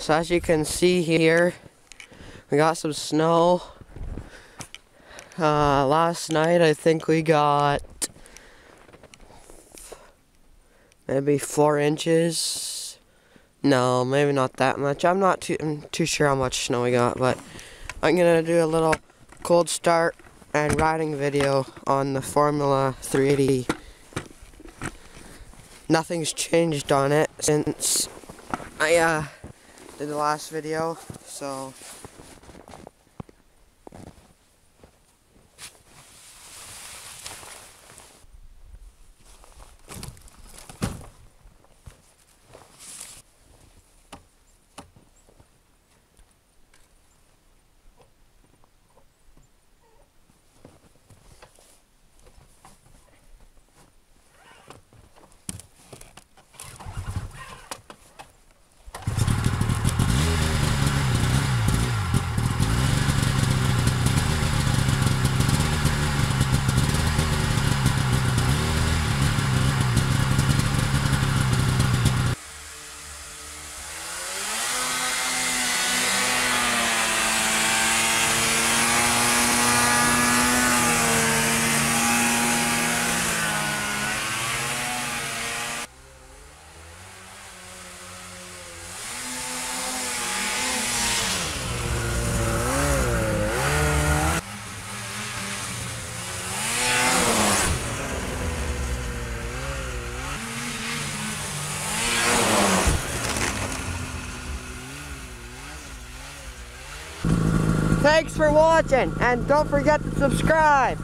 So as you can see here, we got some snow. Last night I think we got maybe 4 inches. No, maybe not that much. I'm too sure how much snow we got, but I'm gonna do a little cold start and riding video on the Formula 380. Nothing's changed on it since I did the last video, so thanks for watching, and don't forget to subscribe.